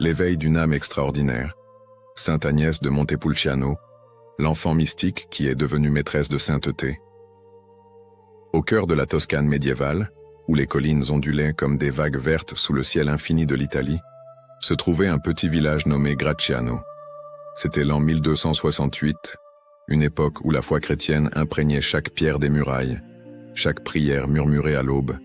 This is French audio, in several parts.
l'éveil d'une âme extraordinaire. Sainte Agnès de Montepulciano, l'enfant mystique qui est devenue maîtresse de sainteté. Au cœur de la Toscane médiévale, où les collines ondulaient comme des vagues vertes sous le ciel infini de l'Italie, se trouvait un petit village nommé Gracciano. C'était l'an 1268, une époque où la foi chrétienne imprégnait chaque pierre des murailles, chaque prière murmurée à l'aube,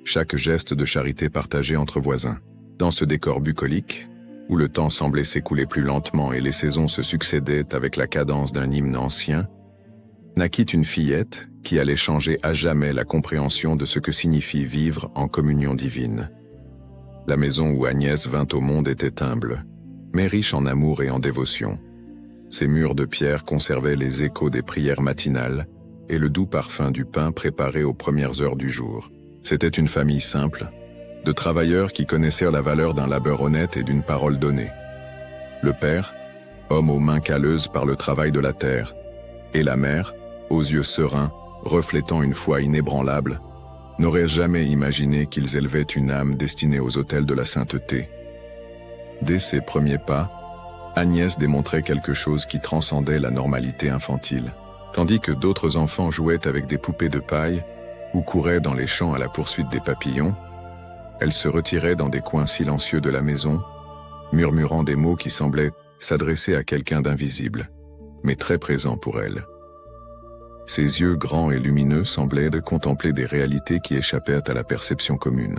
chaque geste de charité partagé entre voisins. Dans ce décor bucolique, où le temps semblait s'écouler plus lentement et les saisons se succédaient avec la cadence d'un hymne ancien, naquit une fillette qui allait changer à jamais la compréhension de ce que signifie vivre en communion divine. La maison où Agnès vint au monde était humble, mais riche en amour et en dévotion. Ses murs de pierre conservaient les échos des prières matinales et le doux parfum du pain préparé aux premières heures du jour. C'était une famille simple, de travailleurs qui connaissaient la valeur d'un labeur honnête et d'une parole donnée. Le père, homme aux mains calleuses par le travail de la terre, et la mère, aux yeux sereins, reflétant une foi inébranlable, n'auraient jamais imaginé qu'ils élevaient une âme destinée aux autels de la sainteté. Dès ses premiers pas, Agnès démontrait quelque chose qui transcendait la normalité infantile. Tandis que d'autres enfants jouaient avec des poupées de paille ou couraient dans les champs à la poursuite des papillons, elle se retirait dans des coins silencieux de la maison, murmurant des mots qui semblaient s'adresser à quelqu'un d'invisible, mais très présent pour elle. Ses yeux grands et lumineux semblaient de contempler des réalités qui échappaient à la perception commune.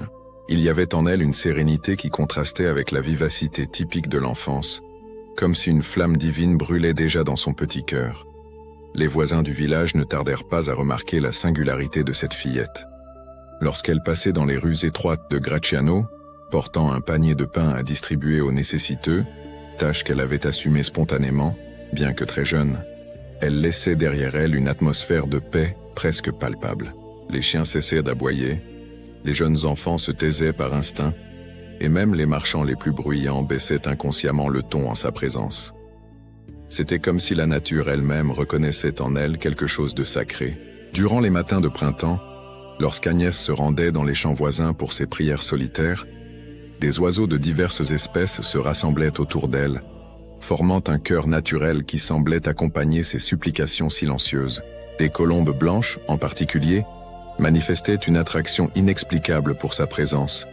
Il y avait en elle une sérénité qui contrastait avec la vivacité typique de l'enfance, comme si une flamme divine brûlait déjà dans son petit cœur. Les voisins du village ne tardèrent pas à remarquer la singularité de cette fillette. Lorsqu'elle passait dans les rues étroites de Gracciano, portant un panier de pain à distribuer aux nécessiteux, tâche qu'elle avait assumée spontanément, bien que très jeune, elle laissait derrière elle une atmosphère de paix presque palpable. Les chiens cessaient d'aboyer, les jeunes enfants se taisaient par instinct, et même les marchands les plus bruyants baissaient inconsciemment le ton en sa présence. C'était comme si la nature elle-même reconnaissait en elle quelque chose de sacré. Durant les matins de printemps, lorsqu'Agnès se rendait dans les champs voisins pour ses prières solitaires, des oiseaux de diverses espèces se rassemblaient autour d'elle, formant un chœur naturel qui semblait accompagner ses supplications silencieuses. Des colombes blanches, en particulier, manifestaient une attraction inexplicable pour sa présence,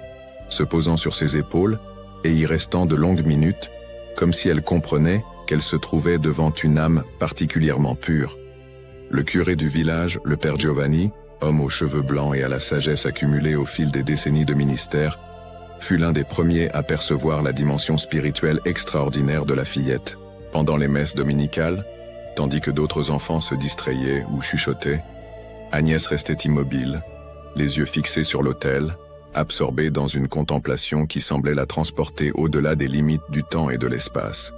se posant sur ses épaules et y restant de longues minutes, comme si elle comprenait qu'elle se trouvait devant une âme particulièrement pure. Le curé du village, le père Giovanni, homme aux cheveux blancs et à la sagesse accumulée au fil des décennies de ministère, fut l'un des premiers à percevoir la dimension spirituelle extraordinaire de la fillette. Pendant les messes dominicales, tandis que d'autres enfants se distrayaient ou chuchotaient, Agnès restait immobile, les yeux fixés sur l'autel, absorbée dans une contemplation qui semblait la transporter au-delà des limites du temps et de l'espace.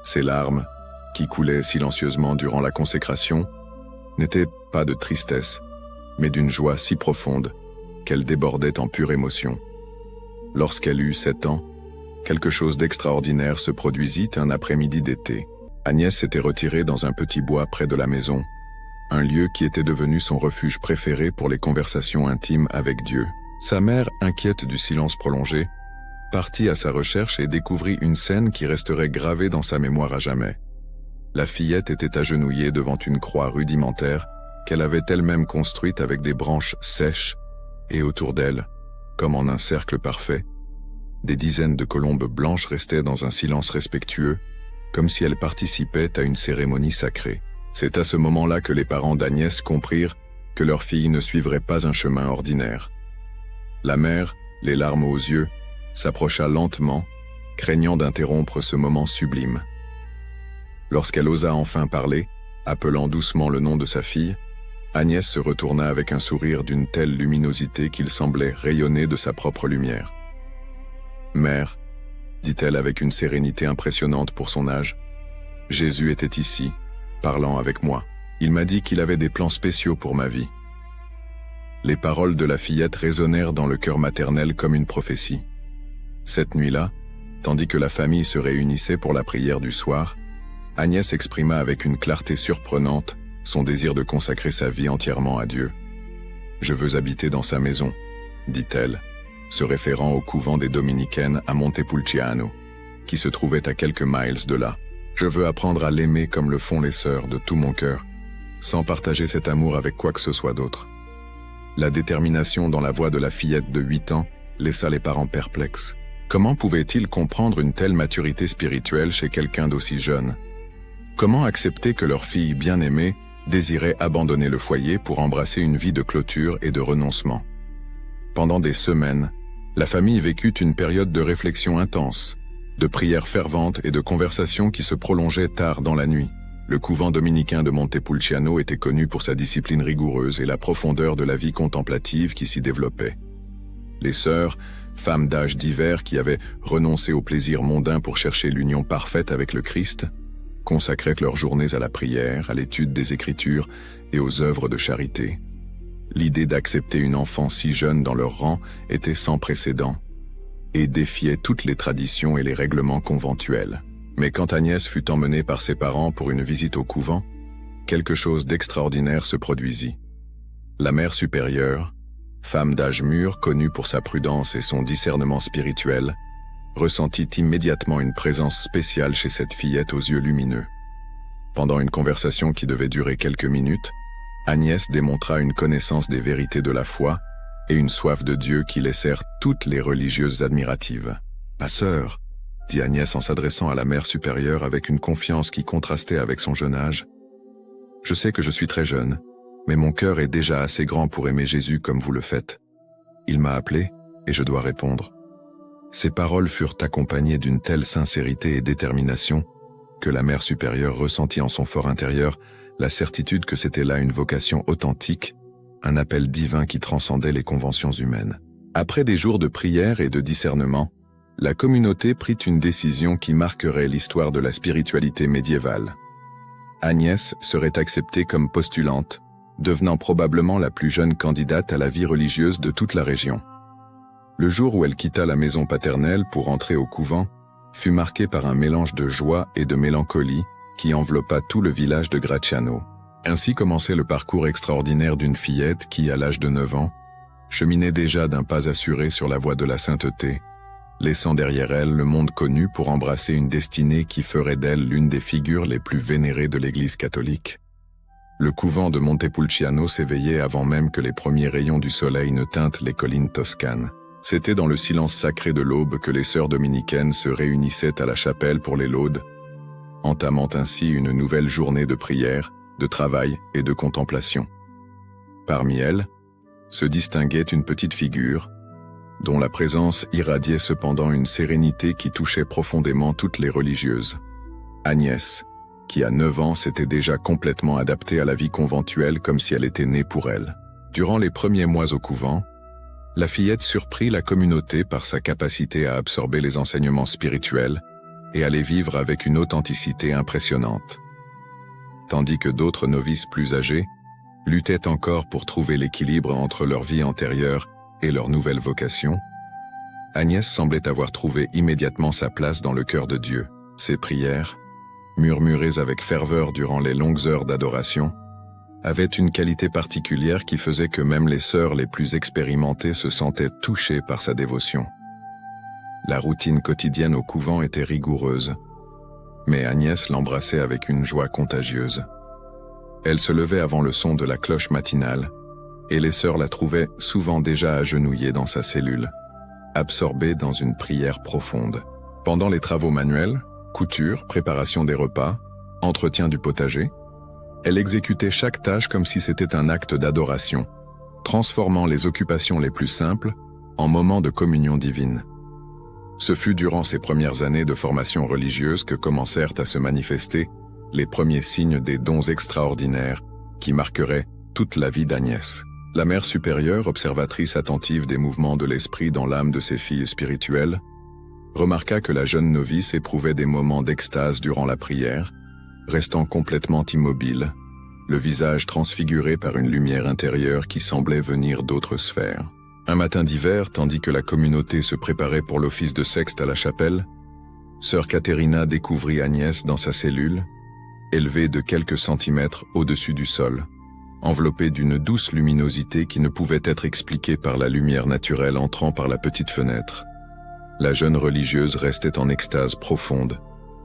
Ses larmes, qui coulaient silencieusement durant la consécration, n'étaient pas de tristesse, mais d'une joie si profonde qu'elle débordait en pure émotion. Lorsqu'elle eut 7 ans, quelque chose d'extraordinaire se produisit un après-midi d'été. Agnès s'était retirée dans un petit bois près de la maison, un lieu qui était devenu son refuge préféré pour les conversations intimes avec Dieu. Sa mère, inquiète du silence prolongé, partit à sa recherche et découvrit une scène qui resterait gravée dans sa mémoire à jamais. La fillette était agenouillée devant une croix rudimentaire qu'elle avait elle-même construite avec des branches sèches, et autour d'elle, comme en un cercle parfait, des dizaines de colombes blanches restaient dans un silence respectueux, comme si elles participaient à une cérémonie sacrée. C'est à ce moment-là que les parents d'Agnès comprirent que leur fille ne suivrait pas un chemin ordinaire. La mère, les larmes aux yeux, s'approcha lentement, craignant d'interrompre ce moment sublime. Lorsqu'elle osa enfin parler, appelant doucement le nom de sa fille, Agnès se retourna avec un sourire d'une telle luminosité qu'il semblait rayonner de sa propre lumière. « Mère, dit-elle avec une sérénité impressionnante pour son âge, Jésus était ici, parlant avec moi. Il m'a dit qu'il avait des plans spéciaux pour ma vie. » Les paroles de la fillette résonnèrent dans le cœur maternel comme une prophétie. Cette nuit-là, tandis que la famille se réunissait pour la prière du soir, Agnès exprima avec une clarté surprenante son désir de consacrer sa vie entièrement à Dieu. « Je veux habiter dans sa maison, dit-elle, se référant au couvent des Dominicaines à Montepulciano. qui se trouvait à quelques miles de là. Je veux apprendre à l'aimer comme le font les sœurs de tout mon cœur, sans partager cet amour avec quoi que ce soit d'autre. La détermination dans la voix de la fillette de 8 ans laissa les parents perplexes. Comment pouvaient-ils comprendre une telle maturité spirituelle chez quelqu'un d'aussi jeune? Comment accepter que leur fille bien-aimée désirait abandonner le foyer pour embrasser une vie de clôture et de renoncement? Pendant des semaines, la famille vécut une période de réflexion intense, de prières ferventes et de conversations qui se prolongeaient tard dans la nuit. Le couvent dominicain de Montepulciano était connu pour sa discipline rigoureuse et la profondeur de la vie contemplative qui s'y développait. Les sœurs, femmes d'âge divers qui avaient renoncé au plaisir mondain pour chercher l'union parfaite avec le Christ, consacraient leurs journées à la prière, à l'étude des Écritures et aux œuvres de charité. L'idée d'accepter une enfant si jeune dans leur rang était sans précédent et défiait toutes les traditions et les règlements conventuels. Mais quand Agnès fut emmenée par ses parents pour une visite au couvent, quelque chose d'extraordinaire se produisit. La mère supérieure, femme d'âge mûr connue pour sa prudence et son discernement spirituel, ressentit immédiatement une présence spéciale chez cette fillette aux yeux lumineux. Pendant une conversation qui devait durer quelques minutes, Agnès démontra une connaissance des vérités de la foi et une soif de Dieu qui laissèrent toutes les religieuses admiratives. « Ma sœur », dit Agnès en s'adressant à la mère supérieure avec une confiance qui contrastait avec son jeune âge, « je sais que je suis très jeune, mais mon cœur est déjà assez grand pour aimer Jésus comme vous le faites. Il m'a appelé et je dois répondre. » Ces paroles furent accompagnées d'une telle sincérité et détermination que la mère supérieure ressentit en son fort intérieur la certitude que c'était là une vocation authentique, un appel divin qui transcendait les conventions humaines. Après des jours de prière et de discernement, la communauté prit une décision qui marquerait l'histoire de la spiritualité médiévale. Agnès serait acceptée comme postulante, devenant probablement la plus jeune candidate à la vie religieuse de toute la région. Le jour où elle quitta la maison paternelle pour entrer au couvent fut marqué par un mélange de joie et de mélancolie qui enveloppa tout le village de Gracciano. Ainsi commençait le parcours extraordinaire d'une fillette qui, à l'âge de 9 ans, cheminait déjà d'un pas assuré sur la voie de la sainteté, laissant derrière elle le monde connu pour embrasser une destinée qui ferait d'elle l'une des figures les plus vénérées de l'Église catholique. Le couvent de Montepulciano s'éveillait avant même que les premiers rayons du soleil ne teintent les collines toscanes. C'était dans le silence sacré de l'aube que les sœurs dominicaines se réunissaient à la chapelle pour les laudes, entamant ainsi une nouvelle journée de prière, de travail et de contemplation. Parmi elles, se distinguait une petite figure, dont la présence irradiait cependant une sérénité qui touchait profondément toutes les religieuses. Agnès, qui à 9 ans s'était déjà complètement adaptée à la vie conventuelle comme si elle était née pour elle. Durant les premiers mois au couvent, la fillette surprit la communauté par sa capacité à absorber les enseignements spirituels et à les vivre avec une authenticité impressionnante. Tandis que d'autres novices plus âgés luttaient encore pour trouver l'équilibre entre leur vie antérieure et leur nouvelle vocation, Agnès semblait avoir trouvé immédiatement sa place dans le cœur de Dieu. Ses prières, murmurées avec ferveur durant les longues heures d'adoration, avaient une qualité particulière qui faisait que même les sœurs les plus expérimentées se sentaient touchées par sa dévotion. La routine quotidienne au couvent était rigoureuse, mais Agnès l'embrassait avec une joie contagieuse. Elle se levait avant le son de la cloche matinale, et les sœurs la trouvaient souvent déjà agenouillée dans sa cellule, absorbée dans une prière profonde. Pendant les travaux manuels, couture, préparation des repas, entretien du potager, elle exécutait chaque tâche comme si c'était un acte d'adoration, transformant les occupations les plus simples en moments de communion divine. Ce fut durant ces premières années de formation religieuse que commencèrent à se manifester les premiers signes des dons extraordinaires qui marqueraient toute la vie d'Agnès. La mère supérieure, observatrice attentive des mouvements de l'esprit dans l'âme de ses filles spirituelles, remarqua que la jeune novice éprouvait des moments d'extase durant la prière, restant complètement immobile, le visage transfiguré par une lumière intérieure qui semblait venir d'autres sphères. Un matin d'hiver, tandis que la communauté se préparait pour l'office de sexte à la chapelle, sœur Caterina découvrit Agnès dans sa cellule, élevée de quelques centimètres au-dessus du sol, enveloppée d'une douce luminosité qui ne pouvait être expliquée par la lumière naturelle entrant par la petite fenêtre. La jeune religieuse restait en extase profonde,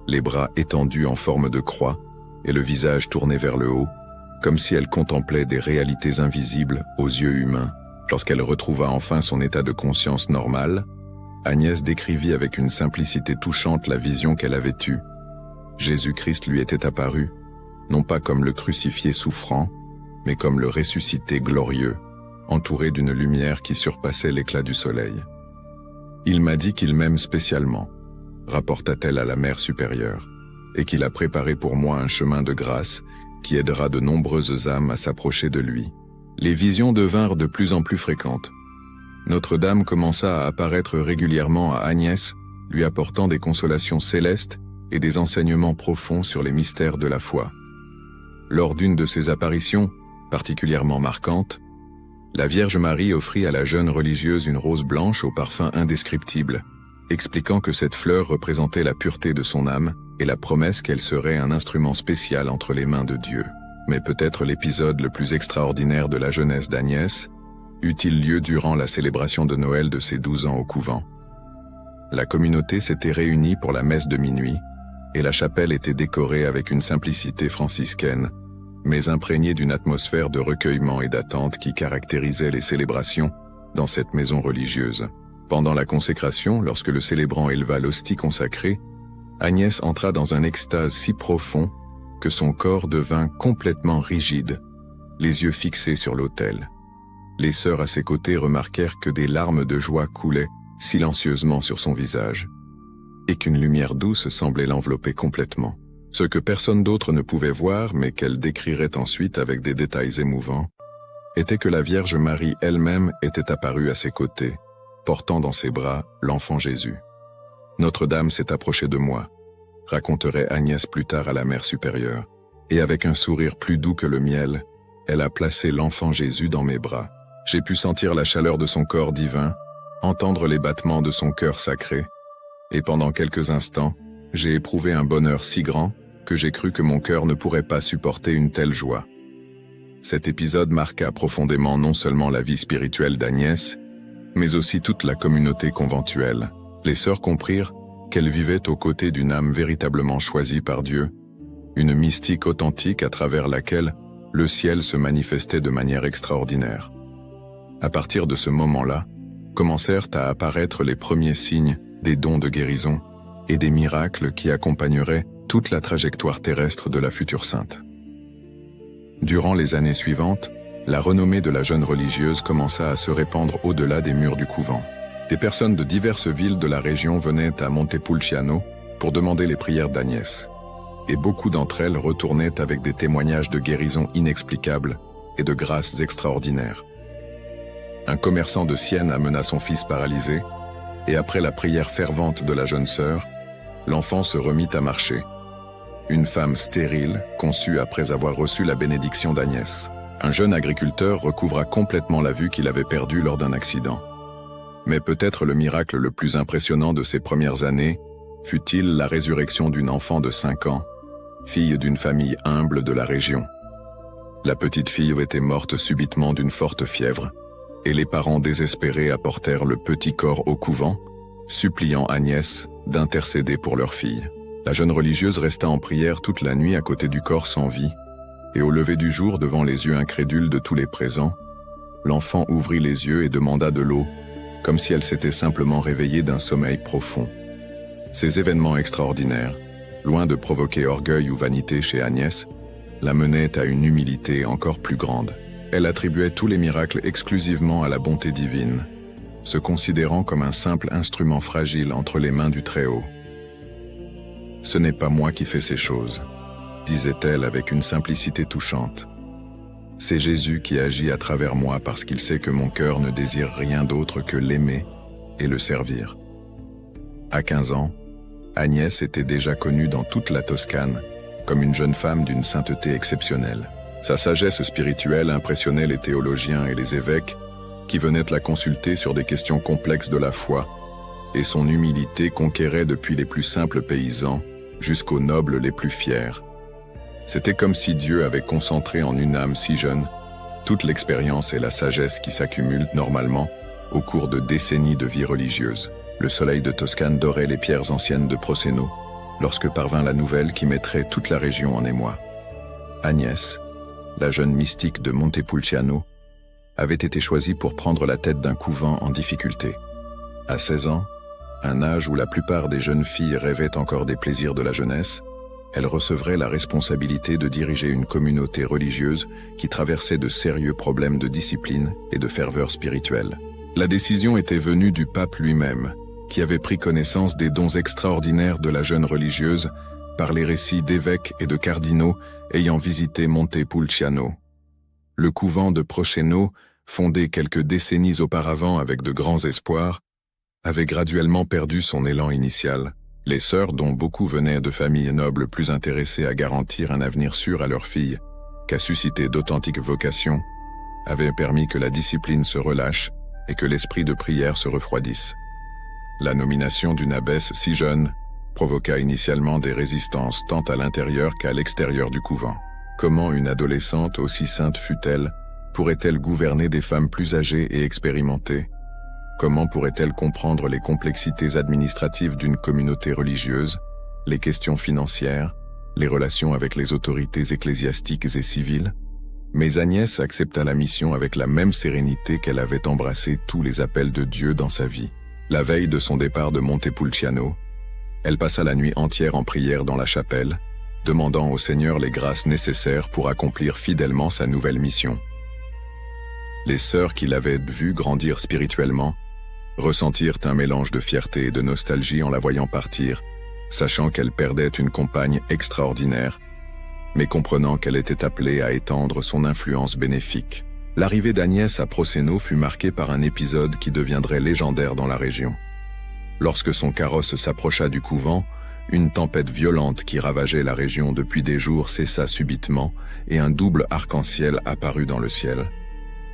les bras étendus en forme de croix et le visage tourné vers le haut, comme si elle contemplait des réalités invisibles aux yeux humains. Lorsqu'elle retrouva enfin son état de conscience normal, Agnès décrivit avec une simplicité touchante la vision qu'elle avait eue. Jésus-Christ lui était apparu, non pas comme le crucifié souffrant, mais comme le ressuscité glorieux, entouré d'une lumière qui surpassait l'éclat du soleil. « Il m'a dit qu'il m'aime spécialement », rapporta-t-elle à la Mère supérieure, et qu'il a préparé pour moi un chemin de grâce qui aidera de nombreuses âmes à s'approcher de lui. Les visions devinrent de plus en plus fréquentes. Notre-Dame commença à apparaître régulièrement à Agnès, lui apportant des consolations célestes et des enseignements profonds sur les mystères de la foi. Lors d'une de ces apparitions, particulièrement marquante, la Vierge Marie offrit à la jeune religieuse une rose blanche au parfum indescriptible, expliquant que cette fleur représentait la pureté de son âme et la promesse qu'elle serait un instrument spécial entre les mains de Dieu. Mais peut-être l'épisode le plus extraordinaire de la jeunesse d'Agnès eut-il lieu durant la célébration de Noël de ses 12 ans au couvent. La communauté s'était réunie pour la messe de minuit, et la chapelle était décorée avec une simplicité franciscaine, mais imprégnée d'une atmosphère de recueillement et d'attente qui caractérisait les célébrations dans cette maison religieuse. Pendant la consécration, lorsque le célébrant éleva l'hostie consacrée, Agnès entra dans un extase si profond que son corps devint complètement rigide, les yeux fixés sur l'autel. Les sœurs à ses côtés remarquèrent que des larmes de joie coulaient silencieusement sur son visage, et qu'une lumière douce semblait l'envelopper complètement. Ce que personne d'autre ne pouvait voir, mais qu'elle décrirait ensuite avec des détails émouvants, était que la Vierge Marie elle-même était apparue à ses côtés, portant dans ses bras l'enfant Jésus. « Notre-Dame s'est approchée de moi », raconterait Agnès plus tard à la Mère supérieure, et avec un sourire plus doux que le miel, elle a placé l'enfant Jésus dans mes bras. J'ai pu sentir la chaleur de son corps divin, entendre les battements de son cœur sacré, et pendant quelques instants, j'ai éprouvé un bonheur si grand que j'ai cru que mon cœur ne pourrait pas supporter une telle joie. Cet épisode marqua profondément non seulement la vie spirituelle d'Agnès, mais aussi toute la communauté conventuelle. Les sœurs comprirent qu'elle vivait aux côtés d'une âme véritablement choisie par Dieu, une mystique authentique à travers laquelle le ciel se manifestait de manière extraordinaire. À partir de ce moment-là, commencèrent à apparaître les premiers signes des dons de guérison et des miracles qui accompagneraient toute la trajectoire terrestre de la future sainte. Durant les années suivantes, la renommée de la jeune religieuse commença à se répandre au-delà des murs du couvent. Des personnes de diverses villes de la région venaient à Montepulciano pour demander les prières d'Agnès, et beaucoup d'entre elles retournaient avec des témoignages de guérison inexplicables et de grâces extraordinaires. Un commerçant de Sienne amena son fils paralysé, et après la prière fervente de la jeune sœur, l'enfant se remit à marcher. Une femme stérile, conçue après avoir reçu la bénédiction d'Agnès. Un jeune agriculteur recouvra complètement la vue qu'il avait perdue lors d'un accident. Mais peut-être le miracle le plus impressionnant de ces premières années fut-il la résurrection d'une enfant de 5 ans, fille d'une famille humble de la région. La petite fille était morte subitement d'une forte fièvre, et les parents désespérés apportèrent le petit corps au couvent, suppliant Agnès d'intercéder pour leur fille. La jeune religieuse resta en prière toute la nuit à côté du corps sans vie, et au lever du jour, devant les yeux incrédules de tous les présents, l'enfant ouvrit les yeux et demanda de l'eau, comme si elle s'était simplement réveillée d'un sommeil profond. Ces événements extraordinaires, loin de provoquer orgueil ou vanité chez Agnès, la menaient à une humilité encore plus grande. Elle attribuait tous les miracles exclusivement à la bonté divine, se considérant comme un simple instrument fragile entre les mains du Très-Haut. « Ce n'est pas moi qui fais ces choses », disait-elle avec une simplicité touchante. « C'est Jésus qui agit à travers moi parce qu'il sait que mon cœur ne désire rien d'autre que l'aimer et le servir. » À 15 ans, Agnès était déjà connue dans toute la Toscane comme une jeune femme d'une sainteté exceptionnelle. Sa sagesse spirituelle impressionnait les théologiens et les évêques qui venaient la consulter sur des questions complexes de la foi, et son humilité conquérait depuis les plus simples paysans jusqu'aux nobles les plus fiers. C'était comme si Dieu avait concentré en une âme si jeune toute l'expérience et la sagesse qui s'accumulent normalement au cours de décennies de vie religieuse. Le soleil de Toscane dorait les pierres anciennes de Proceno, lorsque parvint la nouvelle qui mettrait toute la région en émoi. Agnès, la jeune mystique de Montepulciano, avait été choisie pour prendre la tête d'un couvent en difficulté. À 16 ans, un âge où la plupart des jeunes filles rêvaient encore des plaisirs de la jeunesse, elle recevrait la responsabilité de diriger une communauté religieuse qui traversait de sérieux problèmes de discipline et de ferveur spirituelle. La décision était venue du pape lui-même, qui avait pris connaissance des dons extraordinaires de la jeune religieuse par les récits d'évêques et de cardinaux ayant visité Montepulciano. Le couvent de Proceno, fondé quelques décennies auparavant avec de grands espoirs, avait graduellement perdu son élan initial. Les sœurs, dont beaucoup venaient de familles nobles plus intéressées à garantir un avenir sûr à leurs filles qu'à susciter d'authentiques vocations, avaient permis que la discipline se relâche et que l'esprit de prière se refroidisse. La nomination d'une abbesse si jeune provoqua initialement des résistances tant à l'intérieur qu'à l'extérieur du couvent. Comment une adolescente, aussi sainte fût-elle, pourrait-elle gouverner des femmes plus âgées et expérimentées? Comment pourrait-elle comprendre les complexités administratives d'une communauté religieuse, les questions financières, les relations avec les autorités ecclésiastiques et civiles? Mais Agnès accepta la mission avec la même sérénité qu'elle avait embrassé tous les appels de Dieu dans sa vie. La veille de son départ de Montepulciano, elle passa la nuit entière en prière dans la chapelle, demandant au Seigneur les grâces nécessaires pour accomplir fidèlement sa nouvelle mission. Les sœurs qui l'avaient vue grandir spirituellement ressentirent un mélange de fierté et de nostalgie en la voyant partir, sachant qu'elle perdait une compagne extraordinaire, mais comprenant qu'elle était appelée à étendre son influence bénéfique. L'arrivée d'Agnès à Proceno fut marquée par un épisode qui deviendrait légendaire dans la région. Lorsque son carrosse s'approcha du couvent, une tempête violente qui ravageait la région depuis des jours cessa subitement et un double arc-en-ciel apparut dans le ciel,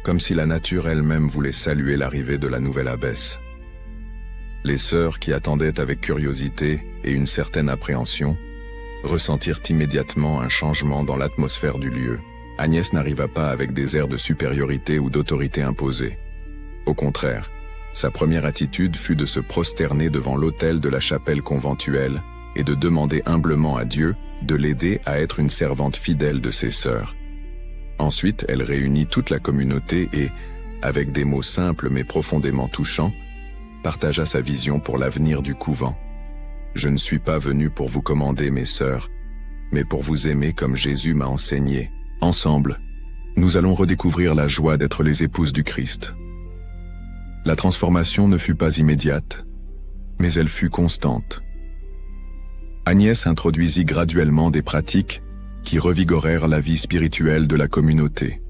comme si la nature elle-même voulait saluer l'arrivée de la nouvelle abbesse. Les sœurs qui attendaient avec curiosité et une certaine appréhension ressentirent immédiatement un changement dans l'atmosphère du lieu. Agnès n'arriva pas avec des airs de supériorité ou d'autorité imposée. Au contraire, sa première attitude fut de se prosterner devant l'autel de la chapelle conventuelle et de demander humblement à Dieu de l'aider à être une servante fidèle de ses sœurs. Ensuite, elle réunit toute la communauté et, avec des mots simples mais profondément touchants, partagea sa vision pour l'avenir du couvent. « Je ne suis pas venu pour vous commander, mes sœurs, mais pour vous aimer comme Jésus m'a enseigné. Ensemble, nous allons redécouvrir la joie d'être les épouses du Christ. » La transformation ne fut pas immédiate, mais elle fut constante. Agnès introduisit graduellement des pratiques qui revigorèrent la vie spirituelle de la communauté.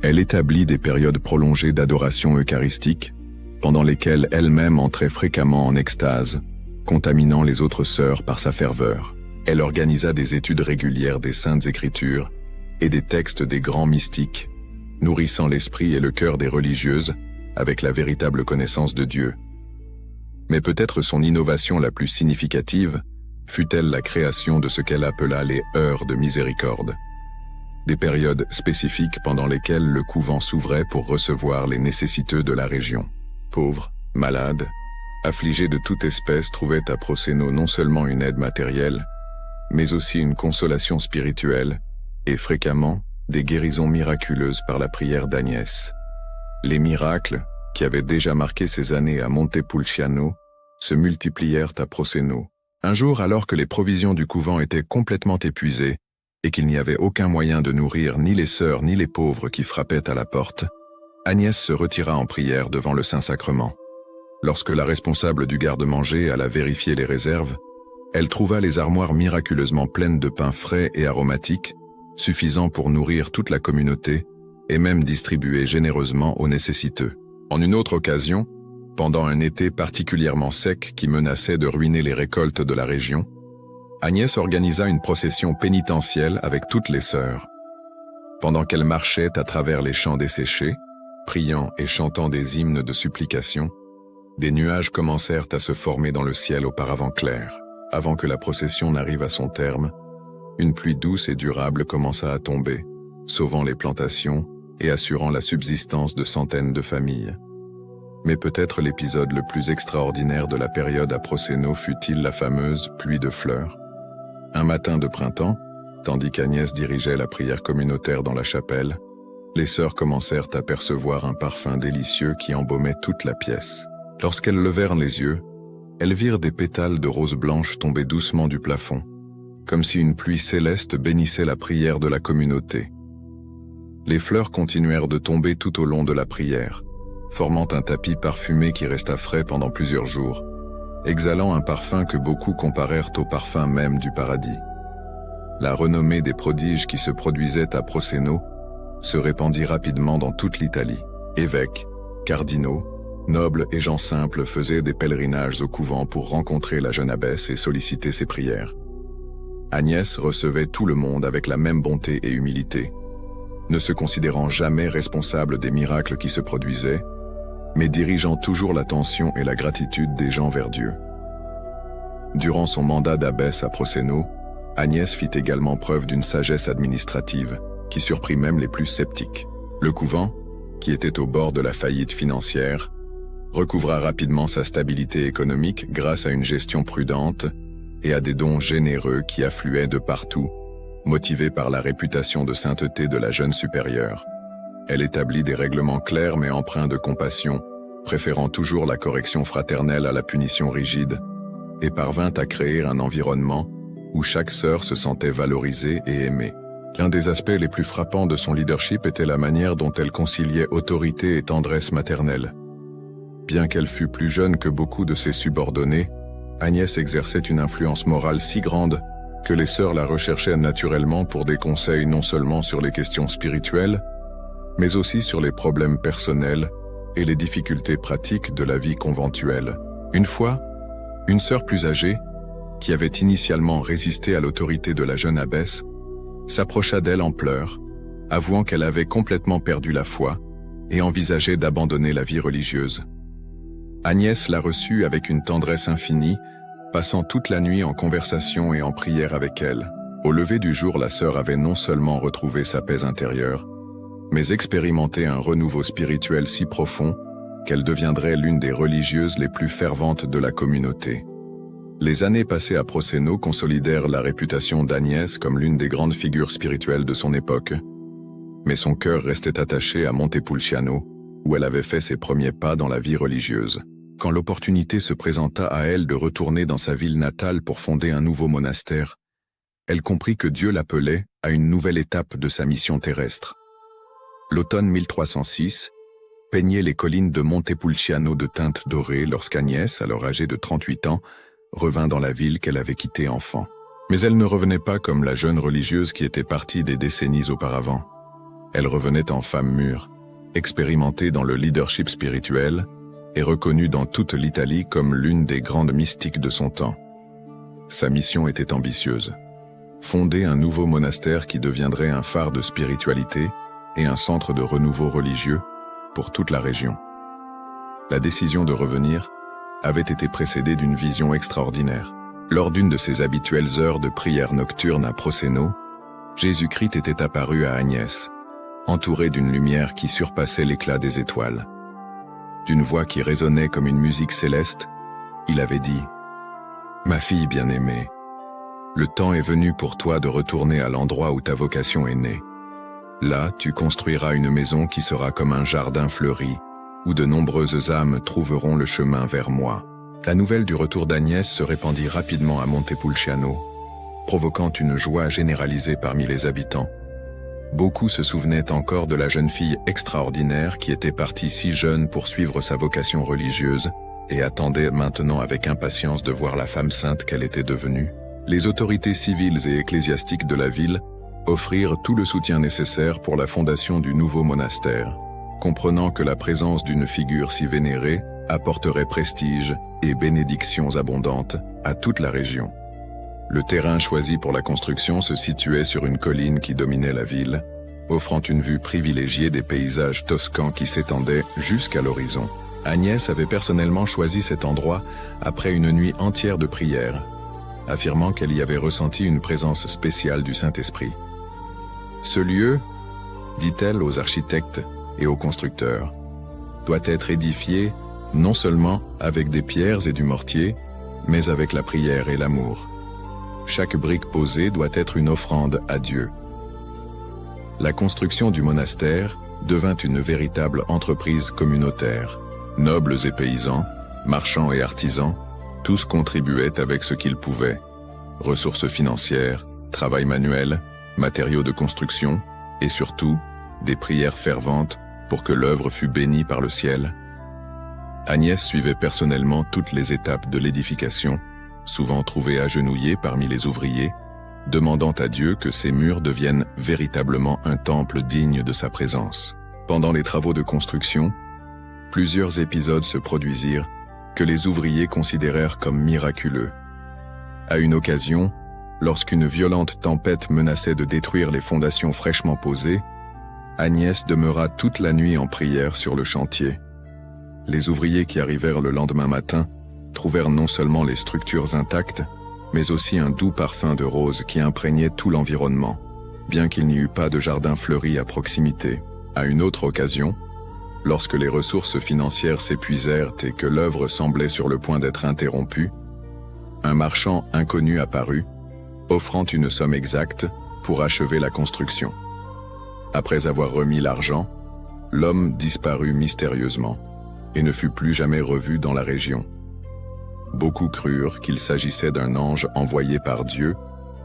Elle établit des périodes prolongées d'adoration eucharistique, pendant lesquelles elle-même entrait fréquemment en extase, contaminant les autres sœurs par sa ferveur. Elle organisa des études régulières des Saintes Écritures et des textes des grands mystiques, nourrissant l'esprit et le cœur des religieuses avec la véritable connaissance de Dieu. Mais peut-être son innovation la plus significative fut-elle la création de ce qu'elle appela les heures de miséricorde, des périodes spécifiques pendant lesquelles le couvent s'ouvrait pour recevoir les nécessiteux de la région. Pauvres, malades, affligés de toute espèce trouvaient à Proceno non seulement une aide matérielle, mais aussi une consolation spirituelle et fréquemment des guérisons miraculeuses par la prière d'Agnès. Les miracles, qui avaient déjà marqué ces années à Montepulciano, se multiplièrent à Proceno. Un jour, alors que les provisions du couvent étaient complètement épuisées et qu'il n'y avait aucun moyen de nourrir ni les sœurs ni les pauvres qui frappaient à la porte, Agnès se retira en prière devant le Saint-Sacrement. Lorsque la responsable du garde-manger alla vérifier les réserves, elle trouva les armoires miraculeusement pleines de pain frais et aromatique, suffisant pour nourrir toute la communauté et même distribuer généreusement aux nécessiteux. En une autre occasion, pendant un été particulièrement sec qui menaçait de ruiner les récoltes de la région, Agnès organisa une procession pénitentielle avec toutes les sœurs. Pendant qu'elles marchaient à travers les champs desséchés, priant et chantant des hymnes de supplication, des nuages commencèrent à se former dans le ciel auparavant clair. Avant que la procession n'arrive à son terme, une pluie douce et durable commença à tomber, sauvant les plantations et assurant la subsistance de centaines de familles. Mais peut-être l'épisode le plus extraordinaire de la période à Procéno fut-il la fameuse pluie de fleurs. Un matin de printemps, tandis qu'Agnès dirigeait la prière communautaire dans la chapelle, les sœurs commencèrent à percevoir un parfum délicieux qui embaumait toute la pièce. Lorsqu'elles levèrent les yeux, elles virent des pétales de roses blanches tomber doucement du plafond, comme si une pluie céleste bénissait la prière de la communauté. Les fleurs continuèrent de tomber tout au long de la prière, formant un tapis parfumé qui resta frais pendant plusieurs jours, exhalant un parfum que beaucoup comparèrent au parfum même du paradis. La renommée des prodiges qui se produisaient à Procéno se répandit rapidement dans toute l'Italie. Évêques, cardinaux, nobles et gens simples faisaient des pèlerinages au couvent pour rencontrer la jeune abbesse et solliciter ses prières. Agnès recevait tout le monde avec la même bonté et humilité, ne se considérant jamais responsable des miracles qui se produisaient, mais dirigeant toujours l'attention et la gratitude des gens vers Dieu. Durant son mandat d'abbesse à Procéno, Agnès fit également preuve d'une sagesse administrative qui surprit même les plus sceptiques. Le couvent, qui était au bord de la faillite financière, recouvra rapidement sa stabilité économique grâce à une gestion prudente et à des dons généreux qui affluaient de partout, motivés par la réputation de sainteté de la jeune supérieure. Elle établit des règlements clairs mais empreints de compassion, préférant toujours la correction fraternelle à la punition rigide, et parvint à créer un environnement où chaque sœur se sentait valorisée et aimée. L'un des aspects les plus frappants de son leadership était la manière dont elle conciliait autorité et tendresse maternelle. Bien qu'elle fût plus jeune que beaucoup de ses subordonnés, Agnès exerçait une influence morale si grande que les sœurs la recherchaient naturellement pour des conseils non seulement sur les questions spirituelles, mais aussi sur les problèmes personnels et les difficultés pratiques de la vie conventuelle. Une fois, une sœur plus âgée, qui avait initialement résisté à l'autorité de la jeune abbesse, s'approcha d'elle en pleurs, avouant qu'elle avait complètement perdu la foi et envisageait d'abandonner la vie religieuse. Agnès la reçut avec une tendresse infinie, passant toute la nuit en conversation et en prière avec elle. Au lever du jour, la sœur avait non seulement retrouvé sa paix intérieure, mais expérimenté un renouveau spirituel si profond qu'elle deviendrait l'une des religieuses les plus ferventes de la communauté. Les années passées à Procéno consolidèrent la réputation d'Agnès comme l'une des grandes figures spirituelles de son époque, mais son cœur restait attaché à Montepulciano, où elle avait fait ses premiers pas dans la vie religieuse. Quand l'opportunité se présenta à elle de retourner dans sa ville natale pour fonder un nouveau monastère, elle comprit que Dieu l'appelait à une nouvelle étape de sa mission terrestre. L'automne 1306 peignait les collines de Montepulciano de teintes dorées lorsqu'Agnès, alors âgée de 38 ans, revint dans la ville qu'elle avait quittée enfant. Mais elle ne revenait pas comme la jeune religieuse qui était partie des décennies auparavant. Elle revenait en femme mûre, expérimentée dans le leadership spirituel et reconnue dans toute l'Italie comme l'une des grandes mystiques de son temps. Sa mission était ambitieuse. Fonder un nouveau monastère qui deviendrait un phare de spiritualité et un centre de renouveau religieux pour toute la région. La décision de revenir avait été précédée d'une vision extraordinaire. Lors d'une de ses habituelles heures de prière nocturne à Procéno, Jésus-Christ était apparu à Agnès, entouré d'une lumière qui surpassait l'éclat des étoiles. D'une voix qui résonnait comme une musique céleste, il avait dit « Ma fille bien-aimée, le temps est venu pour toi de retourner à l'endroit où ta vocation est née. Là, tu construiras une maison qui sera comme un jardin fleuri, où de nombreuses âmes trouveront le chemin vers moi. » La nouvelle du retour d'Agnès se répandit rapidement à Montepulciano, provoquant une joie généralisée parmi les habitants. Beaucoup se souvenaient encore de la jeune fille extraordinaire qui était partie si jeune pour suivre sa vocation religieuse et attendait maintenant avec impatience de voir la femme sainte qu'elle était devenue. Les autorités civiles et ecclésiastiques de la ville offrirent tout le soutien nécessaire pour la fondation du nouveau monastère, comprenant que la présence d'une figure si vénérée apporterait prestige et bénédictions abondantes à toute la région. Le terrain choisi pour la construction se situait sur une colline qui dominait la ville, offrant une vue privilégiée des paysages toscans qui s'étendaient jusqu'à l'horizon. Agnès avait personnellement choisi cet endroit après une nuit entière de prière, affirmant qu'elle y avait ressenti une présence spéciale du Saint-Esprit. Ce lieu, dit-elle aux architectes et aux constructeurs, doit être édifié non seulement avec des pierres et du mortier, mais avec la prière et l'amour. Chaque brique posée doit être une offrande à Dieu. La construction du monastère devint une véritable entreprise communautaire. Nobles et paysans, marchands et artisans, tous contribuaient avec ce qu'ils pouvaient. Ressources financières, travail manuel, matériaux de construction, et surtout, des prières ferventes pour que l'œuvre fût bénie par le ciel. Agnès suivait personnellement toutes les étapes de l'édification, souvent trouvée agenouillée parmi les ouvriers, demandant à Dieu que ces murs deviennent véritablement un temple digne de sa présence. Pendant les travaux de construction, plusieurs épisodes se produisirent que les ouvriers considérèrent comme miraculeux. À une occasion, lorsqu'une violente tempête menaçait de détruire les fondations fraîchement posées, Agnès demeura toute la nuit en prière sur le chantier. Les ouvriers qui arrivèrent le lendemain matin trouvèrent non seulement les structures intactes, mais aussi un doux parfum de rose qui imprégnait tout l'environnement, bien qu'il n'y eut pas de jardin fleuri à proximité. À une autre occasion, lorsque les ressources financières s'épuisèrent et que l'œuvre semblait sur le point d'être interrompue, un marchand inconnu apparut, offrant une somme exacte pour achever la construction. Après avoir remis l'argent, l'homme disparut mystérieusement et ne fut plus jamais revu dans la région. Beaucoup crurent qu'il s'agissait d'un ange envoyé par Dieu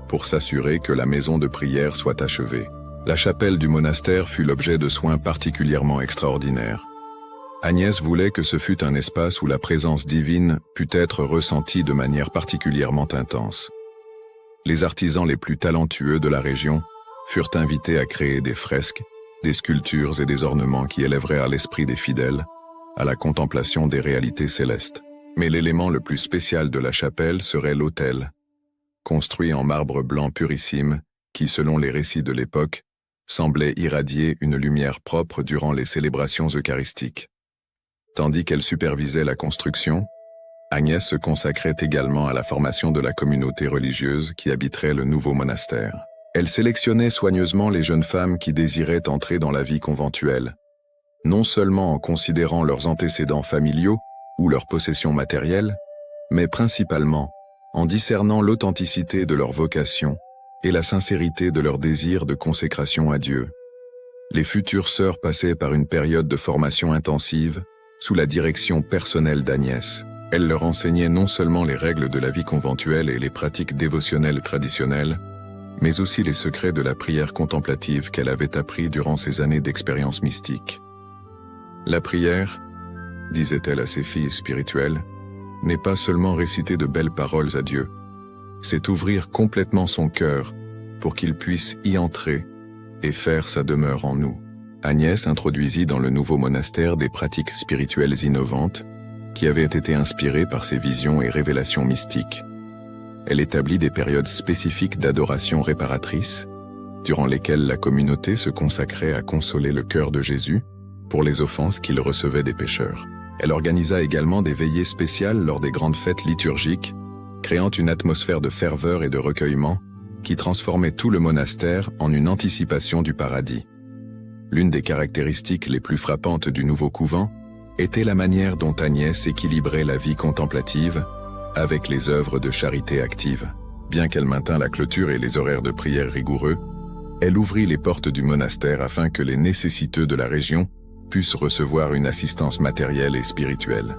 pour s'assurer que la maison de prière soit achevée. La chapelle du monastère fut l'objet de soins particulièrement extraordinaires. Agnès voulait que ce fût un espace où la présence divine pût être ressentie de manière particulièrement intense. Les artisans les plus talentueux de la région furent invités à créer des fresques, des sculptures et des ornements qui élèveraient à l'esprit des fidèles à la contemplation des réalités célestes. Mais l'élément le plus spécial de la chapelle serait l'autel, construit en marbre blanc purissime, qui, selon les récits de l'époque, semblait irradier une lumière propre durant les célébrations eucharistiques. Tandis qu'elle supervisait la construction, Agnès se consacrait également à la formation de la communauté religieuse qui habiterait le nouveau monastère. Elle sélectionnait soigneusement les jeunes femmes qui désiraient entrer dans la vie conventuelle, non seulement en considérant leurs antécédents familiaux ou leurs possessions matérielles, mais principalement en discernant l'authenticité de leur vocation et la sincérité de leur désir de consécration à Dieu. Les futures sœurs passaient par une période de formation intensive sous la direction personnelle d'Agnès. Elle leur enseignait non seulement les règles de la vie conventuelle et les pratiques dévotionnelles traditionnelles, mais aussi les secrets de la prière contemplative qu'elle avait appris durant ses années d'expérience mystique. La prière, disait-elle à ses filles spirituelles, n'est pas seulement réciter de belles paroles à Dieu, c'est ouvrir complètement son cœur pour qu'il puisse y entrer et faire sa demeure en nous. Agnès introduisit dans le nouveau monastère des pratiques spirituelles innovantes qui avaient été inspirées par ses visions et révélations mystiques. Elle établit des périodes spécifiques d'adoration réparatrice, durant lesquelles la communauté se consacrait à consoler le cœur de Jésus pour les offenses qu'il recevait des pécheurs. Elle organisa également des veillées spéciales lors des grandes fêtes liturgiques, créant une atmosphère de ferveur et de recueillement qui transformait tout le monastère en une anticipation du paradis. L'une des caractéristiques les plus frappantes du nouveau couvent était la manière dont Agnès équilibrait la vie contemplative avec les œuvres de charité active. Bien qu'elle maintint la clôture et les horaires de prière rigoureux, elle ouvrit les portes du monastère afin que les nécessiteux de la région puissent recevoir une assistance matérielle et spirituelle.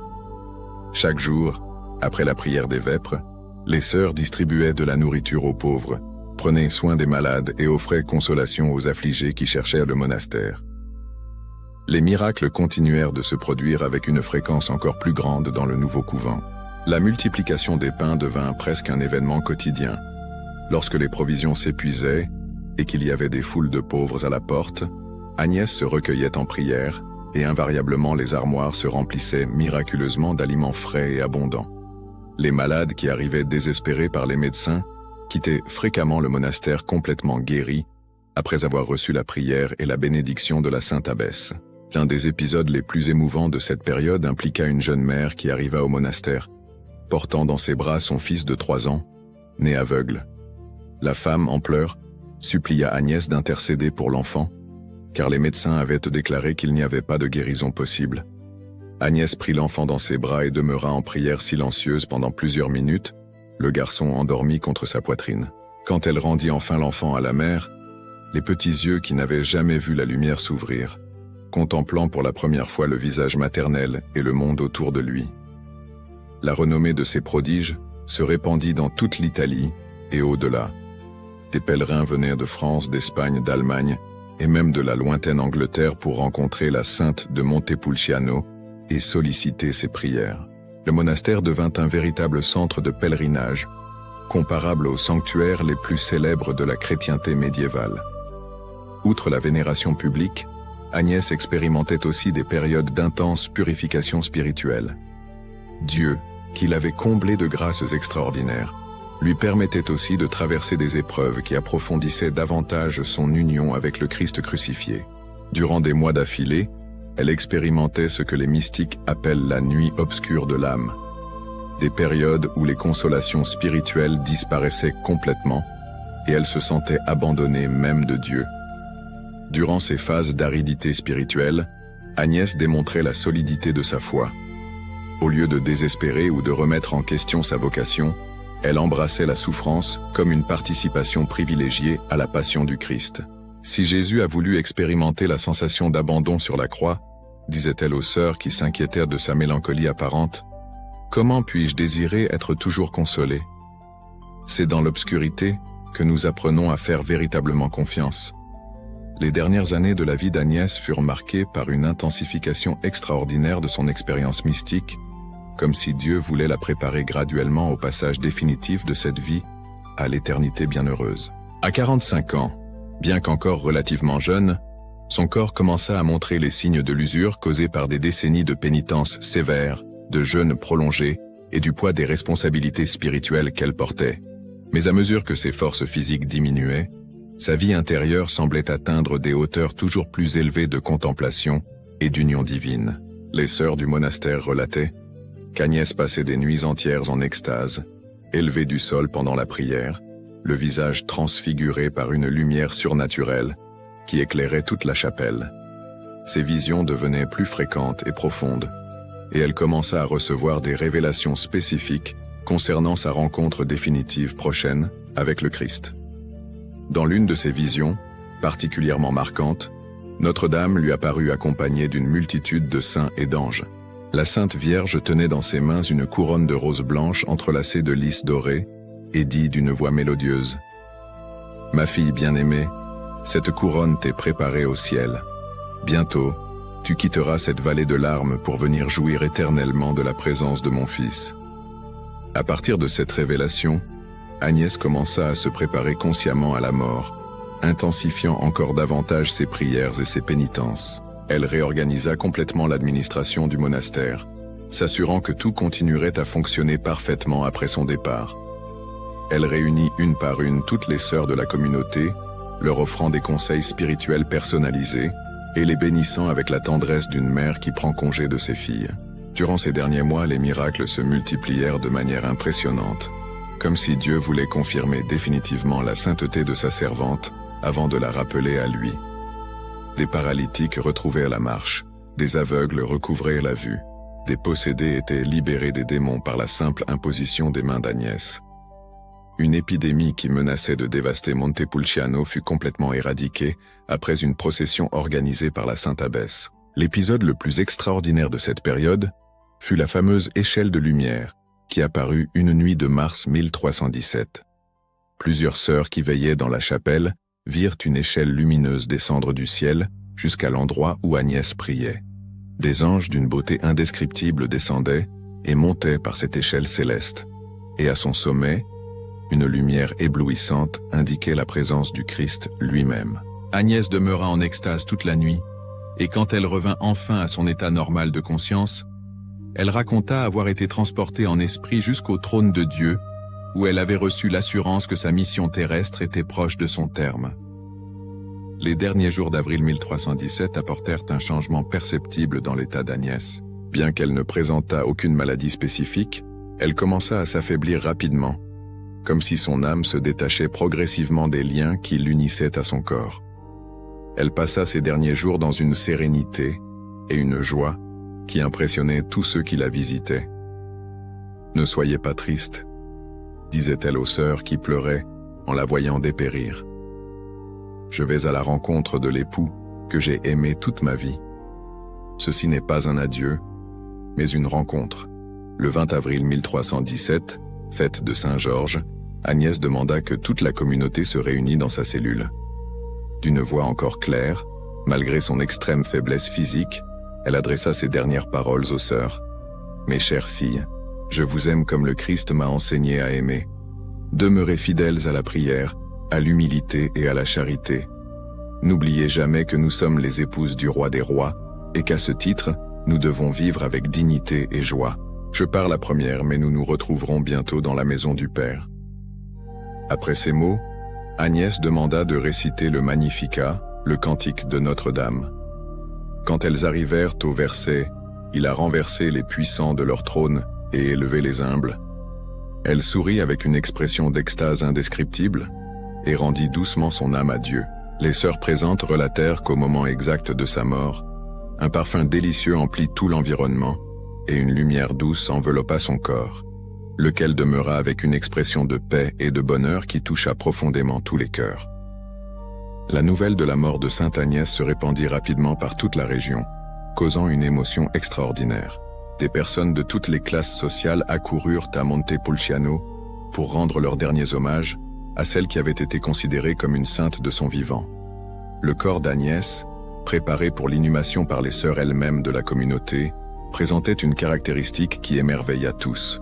Chaque jour, après la prière des vêpres, les sœurs distribuaient de la nourriture aux pauvres, prenaient soin des malades et offraient consolation aux affligés qui cherchaient le monastère. Les miracles continuèrent de se produire avec une fréquence encore plus grande dans le nouveau couvent. La multiplication des pains devint presque un événement quotidien. Lorsque les provisions s'épuisaient et qu'il y avait des foules de pauvres à la porte, Agnès se recueillait en prière et invariablement les armoires se remplissaient miraculeusement d'aliments frais et abondants. Les malades qui arrivaient désespérés par les médecins quittaient fréquemment le monastère complètement guéris après avoir reçu la prière et la bénédiction de la sainte abbesse. L'un des épisodes les plus émouvants de cette période impliqua une jeune mère qui arriva au monastère, portant dans ses bras son fils de 3 ans, né aveugle. La femme, en pleurs, supplia Agnès d'intercéder pour l'enfant, car les médecins avaient déclaré qu'il n'y avait pas de guérison possible. Agnès prit l'enfant dans ses bras et demeura en prière silencieuse pendant plusieurs minutes, le garçon endormi contre sa poitrine. Quand elle rendit enfin l'enfant à la mère, les petits yeux qui n'avaient jamais vu la lumière s'ouvrirent, contemplant pour la première fois le visage maternel et le monde autour de lui. La renommée de ces prodiges se répandit dans toute l'Italie et au-delà. Des pèlerins venaient de France, d'Espagne, d'Allemagne et même de la lointaine Angleterre pour rencontrer la sainte de Montepulciano et solliciter ses prières. Le monastère devint un véritable centre de pèlerinage, comparable aux sanctuaires les plus célèbres de la chrétienté médiévale. Outre la vénération publique, Agnès expérimentait aussi des périodes d'intense purification spirituelle. Dieu, qui l'avait comblée de grâces extraordinaires, lui permettait aussi de traverser des épreuves qui approfondissaient davantage son union avec le Christ crucifié. Durant des mois d'affilée, elle expérimentait ce que les mystiques appellent la nuit obscure de l'âme. Des périodes où les consolations spirituelles disparaissaient complètement et elle se sentait abandonnée même de Dieu. Durant ces phases d'aridité spirituelle, Agnès démontrait la solidité de sa foi. Au lieu de désespérer ou de remettre en question sa vocation, elle embrassait la souffrance comme une participation privilégiée à la passion du Christ. Si Jésus a voulu expérimenter la sensation d'abandon sur la croix, disait-elle aux sœurs qui s'inquiétèrent de sa mélancolie apparente, comment puis-je désirer être toujours consolée? C'est dans l'obscurité que nous apprenons à faire véritablement confiance. Les dernières années de la vie d'Agnès furent marquées par une intensification extraordinaire de son expérience mystique, comme si Dieu voulait la préparer graduellement au passage définitif de cette vie à l'éternité bienheureuse. À 45 ans, bien qu'encore relativement jeune, son corps commença à montrer les signes de l'usure causés par des décennies de pénitences sévères, de jeûnes prolongés et du poids des responsabilités spirituelles qu'elle portait. Mais à mesure que ses forces physiques diminuaient, sa vie intérieure semblait atteindre des hauteurs toujours plus élevées de contemplation et d'union divine. Les sœurs du monastère relataient qu'Agnès passait des nuits entières en extase, élevée du sol pendant la prière, le visage transfiguré par une lumière surnaturelle qui éclairait toute la chapelle. Ses visions devenaient plus fréquentes et profondes, et elle commença à recevoir des révélations spécifiques concernant sa rencontre définitive prochaine avec le Christ. Dans l'une de ces visions, particulièrement marquante, Notre-Dame lui apparut accompagnée d'une multitude de saints et d'anges. La Sainte Vierge tenait dans ses mains une couronne de roses blanches entrelacées de lys dorés et dit d'une voix mélodieuse « Ma fille bien-aimée, cette couronne t'est préparée au ciel. Bientôt, tu quitteras cette vallée de larmes pour venir jouir éternellement de la présence de mon Fils. » À partir de cette révélation, Agnès commença à se préparer consciemment à la mort, intensifiant encore davantage ses prières et ses pénitences. Elle réorganisa complètement l'administration du monastère, s'assurant que tout continuerait à fonctionner parfaitement après son départ. Elle réunit une par une toutes les sœurs de la communauté, leur offrant des conseils spirituels personnalisés et les bénissant avec la tendresse d'une mère qui prend congé de ses filles. Durant ces derniers mois, les miracles se multiplièrent de manière impressionnante, comme si Dieu voulait confirmer définitivement la sainteté de sa servante avant de la rappeler à lui. Des paralytiques retrouvèrent la marche, des aveugles recouvraient la vue, des possédés étaient libérés des démons par la simple imposition des mains d'Agnès. Une épidémie qui menaçait de dévaster Montepulciano fut complètement éradiquée après une procession organisée par la Sainte Abbesse. L'épisode le plus extraordinaire de cette période fut la fameuse échelle de lumière qui apparut une nuit de mars 1317. Plusieurs sœurs qui veillaient dans la chapelle virent une échelle lumineuse descendre du ciel jusqu'à l'endroit où Agnès priait. Des anges d'une beauté indescriptible descendaient et montaient par cette échelle céleste, et à son sommet, une lumière éblouissante indiquait la présence du Christ lui-même. Agnès demeura en extase toute la nuit, et quand elle revint enfin à son état normal de conscience, elle raconta avoir été transportée en esprit jusqu'au trône de Dieu, où elle avait reçu l'assurance que sa mission terrestre était proche de son terme. Les derniers jours d'avril 1317 apportèrent un changement perceptible dans l'état d'Agnès. Bien qu'elle ne présentât aucune maladie spécifique, elle commença à s'affaiblir rapidement, comme si son âme se détachait progressivement des liens qui l'unissaient à son corps. Elle passa ses derniers jours dans une sérénité et une joie qui impressionnait tous ceux qui la visitaient. « Ne soyez pas triste, disait-elle aux sœurs qui pleuraient en la voyant dépérir. Je vais à la rencontre de l'époux que j'ai aimé toute ma vie. Ceci n'est pas un adieu, mais une rencontre. » Le 20 avril 1317, fête de Saint-Georges, Agnès demanda que toute la communauté se réunît dans sa cellule. D'une voix encore claire, malgré son extrême faiblesse physique, elle adressa ses dernières paroles aux sœurs. « Mes chères filles, je vous aime comme le Christ m'a enseigné à aimer. Demeurez fidèles à la prière, à l'humilité et à la charité. N'oubliez jamais que nous sommes les épouses du roi des rois et qu'à ce titre, nous devons vivre avec dignité et joie. Je pars la première, mais nous nous retrouverons bientôt dans la maison du Père. » Après ces mots, Agnès demanda de réciter le Magnificat, le cantique de Notre-Dame. Quand elles arrivèrent au verset « Il a renversé les puissants de leur trône et élevé les humbles », elle sourit avec une expression d'extase indescriptible et rendit doucement son âme à Dieu. Les sœurs présentes relatèrent qu'au moment exact de sa mort, un parfum délicieux emplit tout l'environnement et une lumière douce enveloppa son corps, lequel demeura avec une expression de paix et de bonheur qui toucha profondément tous les cœurs. La nouvelle de la mort de Sainte Agnès se répandit rapidement par toute la région, causant une émotion extraordinaire. Des personnes de toutes les classes sociales accoururent à Montepulciano pour rendre leurs derniers hommages à celle qui avait été considérée comme une sainte de son vivant. Le corps d'Agnès, préparé pour l'inhumation par les sœurs elles-mêmes de la communauté, présentait une caractéristique qui émerveilla tous.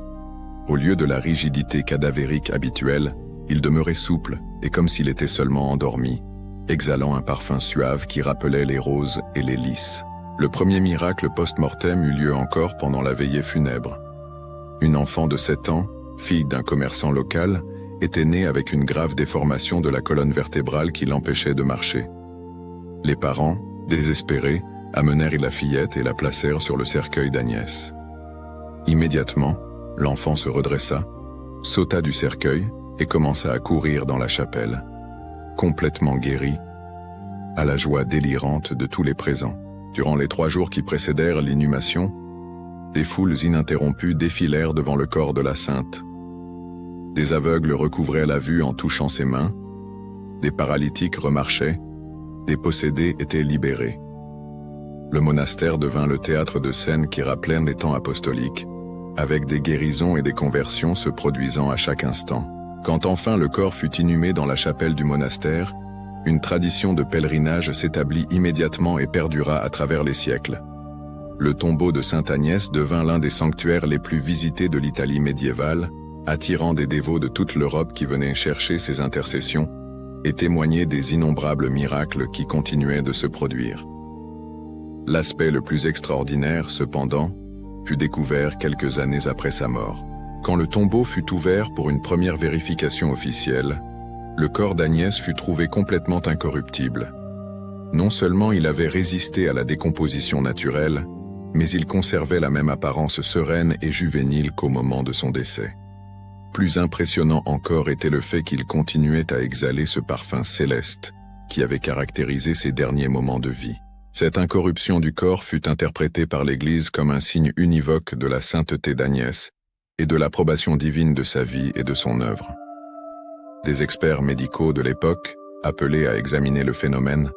Au lieu de la rigidité cadavérique habituelle, il demeurait souple et comme s'il était seulement endormi, exhalant un parfum suave qui rappelait les roses et les lys. Le premier miracle post-mortem eut lieu encore pendant la veillée funèbre. Une enfant de 7 ans, fille d'un commerçant local, était née avec une grave déformation de la colonne vertébrale qui l'empêchait de marcher. Les parents, désespérés, amenèrent la fillette et la placèrent sur le cercueil d'Agnès. Immédiatement, l'enfant se redressa, sauta du cercueil et commença à courir dans la chapelle, complètement guéri, à la joie délirante de tous les présents. Durant les 3 jours qui précédèrent l'inhumation, des foules ininterrompues défilèrent devant le corps de la sainte. Des aveugles recouvraient la vue en touchant ses mains, des paralytiques remarchaient, des possédés étaient libérés. Le monastère devint le théâtre de scènes qui rappelèrent les temps apostoliques, avec des guérisons et des conversions se produisant à chaque instant. Quand enfin le corps fut inhumé dans la chapelle du monastère, une tradition de pèlerinage s'établit immédiatement et perdura à travers les siècles. Le tombeau de Sainte Agnès devint l'un des sanctuaires les plus visités de l'Italie médiévale, attirant des dévots de toute l'Europe qui venaient chercher ses intercessions et témoigner des innombrables miracles qui continuaient de se produire. L'aspect le plus extraordinaire, cependant, fut découvert quelques années après sa mort. Quand le tombeau fut ouvert pour une première vérification officielle, le corps d'Agnès fut trouvé complètement incorruptible. Non seulement il avait résisté à la décomposition naturelle, mais il conservait la même apparence sereine et juvénile qu'au moment de son décès. Plus impressionnant encore était le fait qu'il continuait à exhaler ce parfum céleste qui avait caractérisé ses derniers moments de vie. Cette incorruption du corps fut interprétée par l'Église comme un signe univoque de la sainteté d'Agnès et de l'approbation divine de sa vie et de son œuvre. Des experts médicaux de l'époque, appelés à examiner le phénomène,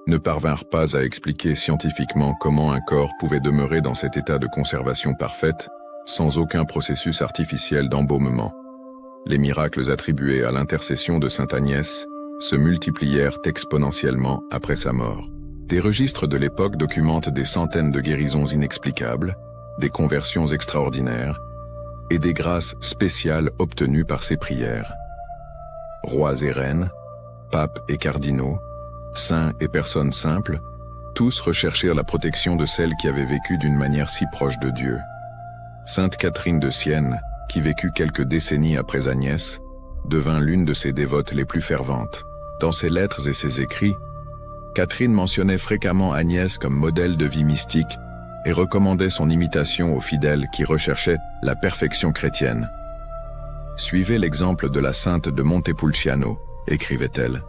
ne parvinrent pas à expliquer scientifiquement comment un corps pouvait demeurer dans cet état de conservation parfaite, sans aucun processus artificiel d'embaumement. Les miracles attribués à l'intercession de Sainte Agnès se multiplièrent exponentiellement après sa mort. Des registres de l'époque documentent des centaines de guérisons inexplicables, des conversions extraordinaires et des grâces spéciales obtenues par ses prières. Rois et reines, papes et cardinaux, saints et personnes simples, tous recherchèrent la protection de celle qui avait vécu d'une manière si proche de Dieu. Sainte Catherine de Sienne, qui vécut quelques décennies après Agnès, devint l'une de ses dévotes les plus ferventes. Dans ses lettres et ses écrits, Catherine mentionnait fréquemment Agnès comme modèle de vie mystique et recommandait son imitation aux fidèles qui recherchaient la perfection chrétienne. « Suivez l'exemple de la sainte de Montepulciano », écrivait-elle,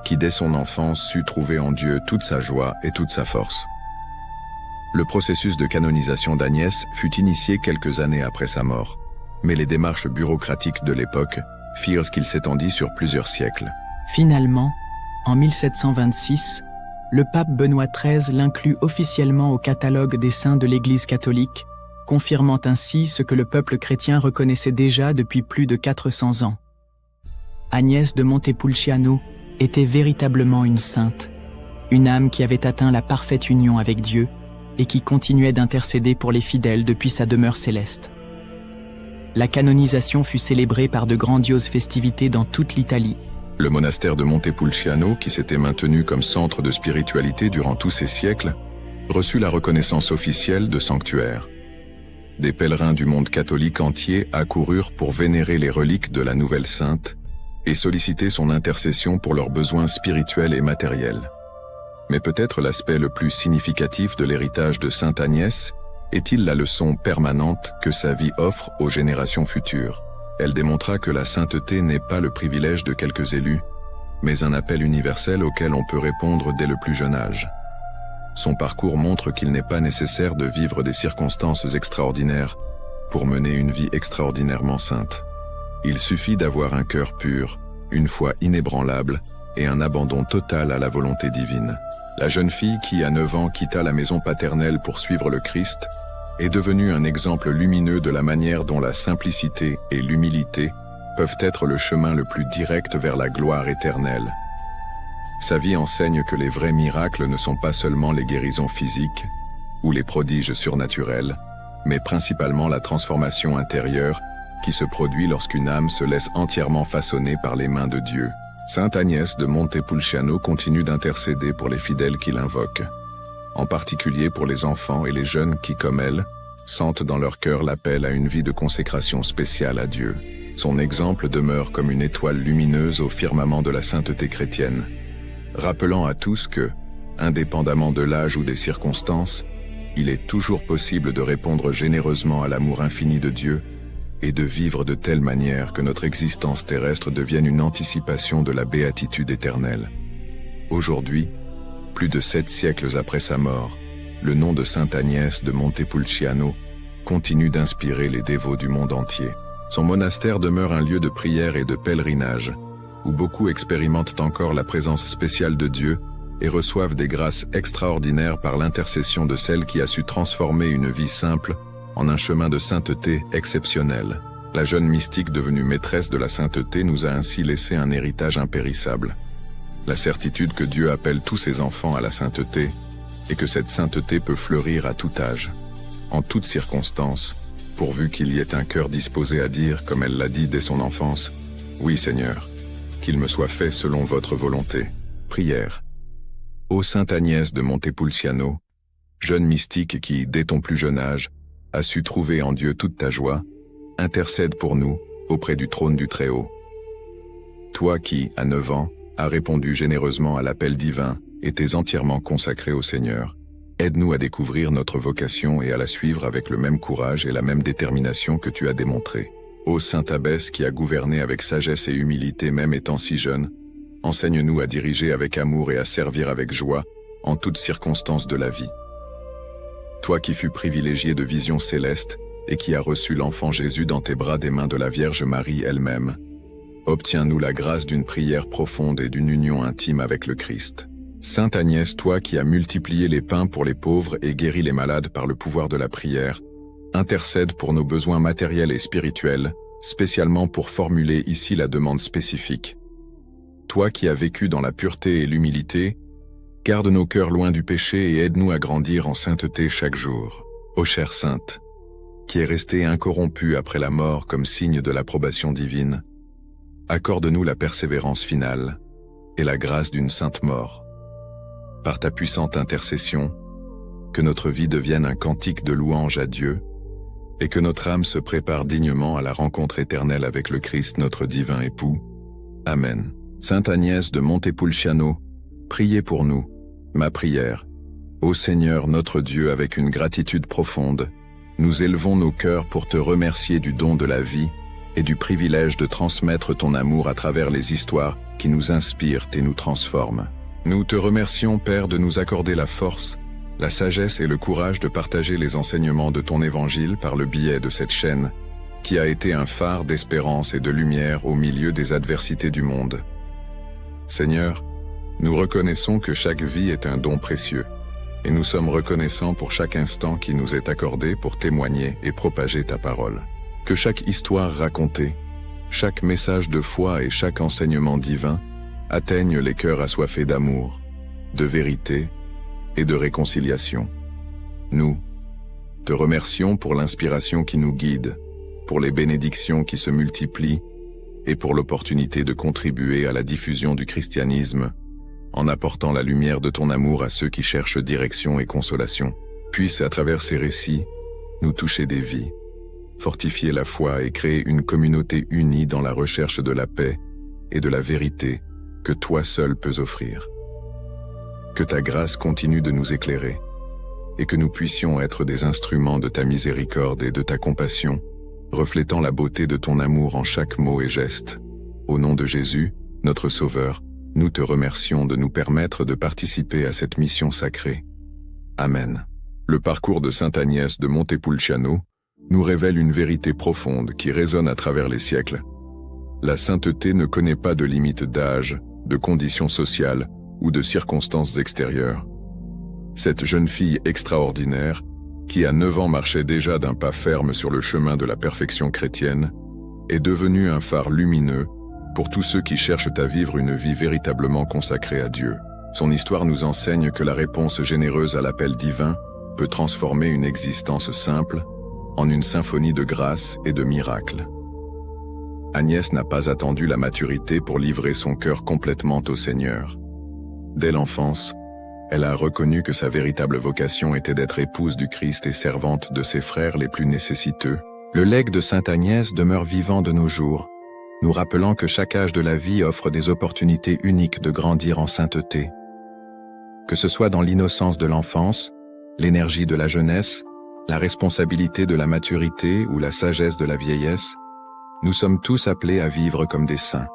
qui dès son enfance sut trouver en Dieu toute sa joie et toute sa force. Le processus de canonisation d'Agnès fut initié quelques années après sa mort, mais les démarches bureaucratiques de l'époque firent qu'il s'étendit sur plusieurs siècles. Finalement, en 1726, le pape Benoît XIII l'inclut officiellement au catalogue des saints de l'Église catholique, confirmant ainsi ce que le peuple chrétien reconnaissait déjà depuis plus de 400 ans. Agnès de Montepulciano était véritablement une sainte, une âme qui avait atteint la parfaite union avec Dieu et qui continuait d'intercéder pour les fidèles depuis sa demeure céleste. La canonisation fut célébrée par de grandioses festivités dans toute l'Italie. Le monastère de Montepulciano, qui s'était maintenu comme centre de spiritualité durant tous ces siècles, reçut la reconnaissance officielle de sanctuaire. Des pèlerins du monde catholique entier accoururent pour vénérer les reliques de la nouvelle sainte et solliciter son intercession pour leurs besoins spirituels et matériels. Mais peut-être l'aspect le plus significatif de l'héritage de Sainte Agnès est-il la leçon permanente que sa vie offre aux générations futures. Elle démontra que la sainteté n'est pas le privilège de quelques élus, mais un appel universel auquel on peut répondre dès le plus jeune âge. Son parcours montre qu'il n'est pas nécessaire de vivre des circonstances extraordinaires pour mener une vie extraordinairement sainte. Il suffit d'avoir un cœur pur, une foi inébranlable et un abandon total à la volonté divine. La jeune fille qui, à 9 ans, quitta la maison paternelle pour suivre le Christ est devenue un exemple lumineux de la manière dont la simplicité et l'humilité peuvent être le chemin le plus direct vers la gloire éternelle. Sa vie enseigne que les vrais miracles ne sont pas seulement les guérisons physiques ou les prodiges surnaturels, mais principalement la transformation intérieure qui se produit lorsqu'une âme se laisse entièrement façonner par les mains de Dieu. Sainte Agnès de Montepulciano continue d'intercéder pour les fidèles qui l'invoquent, en particulier pour les enfants et les jeunes qui, comme elle, sentent dans leur cœur l'appel à une vie de consécration spéciale à Dieu. Son exemple demeure comme une étoile lumineuse au firmament de la sainteté chrétienne, rappelant à tous que, indépendamment de l'âge ou des circonstances, il est toujours possible de répondre généreusement à l'amour infini de Dieu et de vivre de telle manière que notre existence terrestre devienne une anticipation de la béatitude éternelle. Aujourd'hui, plus de 7 siècles après sa mort, le nom de Sainte Agnès de Montepulciano continue d'inspirer les dévots du monde entier. Son monastère demeure un lieu de prière et de pèlerinage, où beaucoup expérimentent encore la présence spéciale de Dieu et reçoivent des grâces extraordinaires par l'intercession de celle qui a su transformer une vie simple en un chemin de sainteté exceptionnel. La jeune mystique devenue maîtresse de la sainteté nous a ainsi laissé un héritage impérissable. La certitude que Dieu appelle tous ses enfants à la sainteté et que cette sainteté peut fleurir à tout âge, en toutes circonstances, pourvu qu'il y ait un cœur disposé à dire, comme elle l'a dit dès son enfance, « Oui Seigneur, qu'il me soit fait selon votre volonté. » Prière. Ô Sainte Agnès de Montepulciano, jeune mystique qui, dès ton plus jeune âge, as su trouver en Dieu toute ta joie, intercède pour nous auprès du trône du Très-Haut. Toi qui, à 9 ans, as répondu généreusement à l'appel divin et t'es entièrement consacré au Seigneur, aide-nous à découvrir notre vocation et à la suivre avec le même courage et la même détermination que tu as démontré. Ô Sainte Abbesse qui a gouverné avec sagesse et humilité même étant si jeune, enseigne-nous à diriger avec amour et à servir avec joie en toutes circonstances de la vie. Toi qui fus privilégié de visions célestes et qui as reçu l'enfant Jésus dans tes bras des mains de la Vierge Marie elle-même, obtiens-nous la grâce d'une prière profonde et d'une union intime avec le Christ. Sainte Agnès, toi qui as multiplié les pains pour les pauvres et guéri les malades par le pouvoir de la prière, intercède pour nos besoins matériels et spirituels, spécialement pour formuler ici la demande spécifique. Toi qui as vécu dans la pureté et l'humilité, garde nos cœurs loin du péché et aide-nous à grandir en sainteté chaque jour. Ô chère Sainte, qui est restée incorrompue après la mort comme signe de l'approbation divine, accorde-nous la persévérance finale et la grâce d'une sainte mort. Par ta puissante intercession, que notre vie devienne un cantique de louange à Dieu et que notre âme se prépare dignement à la rencontre éternelle avec le Christ notre divin époux. Amen. Sainte Agnès de Montepulciano, priez pour nous. Ma prière. Ô Seigneur notre Dieu, avec une gratitude profonde, nous élevons nos cœurs pour te remercier du don de la vie et du privilège de transmettre ton amour à travers les histoires qui nous inspirent et nous transforment. Nous te remercions, Père, de nous accorder la force la sagesse et le courage de partager les enseignements de ton évangile par le biais de cette chaîne, qui a été un phare d'espérance et de lumière au milieu des adversités du monde. Seigneur, nous reconnaissons que chaque vie est un don précieux, et nous sommes reconnaissants pour chaque instant qui nous est accordé pour témoigner et propager ta parole. Que chaque histoire racontée, chaque message de foi et chaque enseignement divin atteignent les cœurs assoiffés d'amour, de vérité et de réconciliation. Nous te remercions pour l'inspiration qui nous guide, pour les bénédictions qui se multiplient et pour l'opportunité de contribuer à la diffusion du christianisme en apportant la lumière de ton amour à ceux qui cherchent direction et consolation. Puisse, à travers ces récits, nous toucher des vies, fortifier la foi et créer une communauté unie dans la recherche de la paix et de la vérité que toi seul peux offrir. Que ta grâce continue de nous éclairer et que nous puissions être des instruments de ta miséricorde et de ta compassion, reflétant la beauté de ton amour en chaque mot et geste. Au nom de Jésus, notre Sauveur, nous te remercions de nous permettre de participer à cette mission sacrée. Amen. Le parcours de Sainte Agnès de Montepulciano nous révèle une vérité profonde qui résonne à travers les siècles. La sainteté ne connaît pas de limite d'âge, de conditions sociales ou de circonstances extérieures. Cette jeune fille extraordinaire, qui à 9 ans marchait déjà d'un pas ferme sur le chemin de la perfection chrétienne, est devenue un phare lumineux pour tous ceux qui cherchent à vivre une vie véritablement consacrée à Dieu. Son histoire nous enseigne que la réponse généreuse à l'appel divin peut transformer une existence simple en une symphonie de grâce et de miracles. Agnès n'a pas attendu la maturité pour livrer son cœur complètement au Seigneur. Dès l'enfance, elle a reconnu que sa véritable vocation était d'être épouse du Christ et servante de ses frères les plus nécessiteux. Le legs de Sainte Agnès demeure vivant de nos jours, nous rappelant que chaque âge de la vie offre des opportunités uniques de grandir en sainteté. Que ce soit dans l'innocence de l'enfance, l'énergie de la jeunesse, la responsabilité de la maturité ou la sagesse de la vieillesse, nous sommes tous appelés à vivre comme des saints,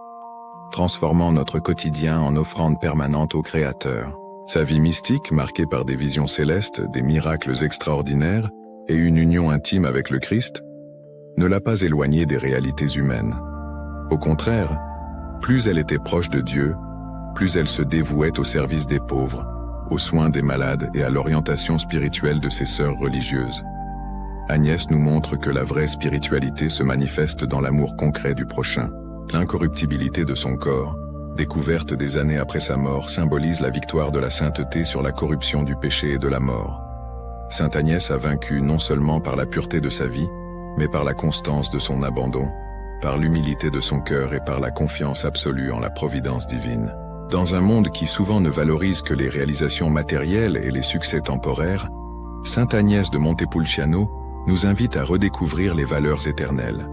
transformant notre quotidien en offrande permanente au Créateur. Sa vie mystique, marquée par des visions célestes, des miracles extraordinaires et une union intime avec le Christ, ne l'a pas éloignée des réalités humaines. Au contraire, plus elle était proche de Dieu, plus elle se dévouait au service des pauvres, aux soins des malades et à l'orientation spirituelle de ses sœurs religieuses. Agnès nous montre que la vraie spiritualité se manifeste dans l'amour concret du prochain. L'incorruptibilité de son corps, découverte des années après sa mort, symbolise la victoire de la sainteté sur la corruption du péché et de la mort. Sainte Agnès a vaincu non seulement par la pureté de sa vie, mais par la constance de son abandon, par l'humilité de son cœur et par la confiance absolue en la providence divine. Dans un monde qui souvent ne valorise que les réalisations matérielles et les succès temporaires, Sainte Agnès de Montepulciano nous invite à redécouvrir les valeurs éternelles.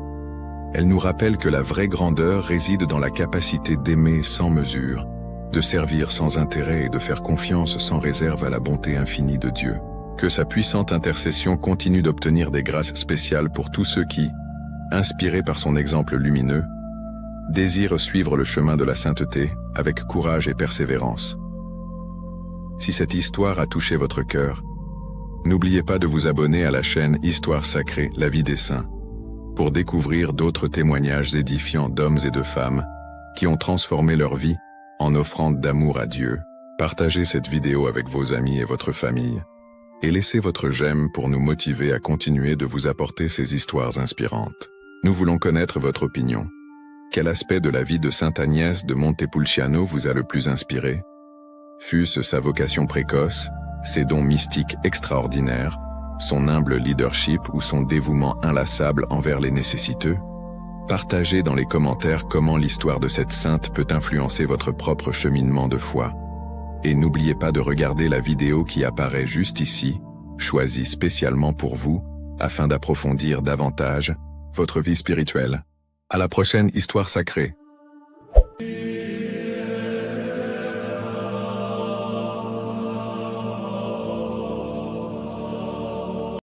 Elle nous rappelle que la vraie grandeur réside dans la capacité d'aimer sans mesure, de servir sans intérêt et de faire confiance sans réserve à la bonté infinie de Dieu. Que sa puissante intercession continue d'obtenir des grâces spéciales pour tous ceux qui, inspirés par son exemple lumineux, désirent suivre le chemin de la sainteté avec courage et persévérance. Si cette histoire a touché votre cœur, n'oubliez pas de vous abonner à la chaîne Histoire Sacrée, la vie des saints, pour découvrir d'autres témoignages édifiants d'hommes et de femmes qui ont transformé leur vie en offrande d'amour à Dieu. Partagez cette vidéo avec vos amis et votre famille, et laissez votre j'aime pour nous motiver à continuer de vous apporter ces histoires inspirantes. Nous voulons connaître votre opinion. Quel aspect de la vie de Sainte Agnès de Montepulciano vous a le plus inspiré? Fût-ce sa vocation précoce, ses dons mystiques extraordinaires, son humble leadership ou son dévouement inlassable envers les nécessiteux? Partagez dans les commentaires comment l'histoire de cette sainte peut influencer votre propre cheminement de foi. Et n'oubliez pas de regarder la vidéo qui apparaît juste ici, choisie spécialement pour vous, afin d'approfondir davantage votre vie spirituelle. À la prochaine Histoire Sacrée.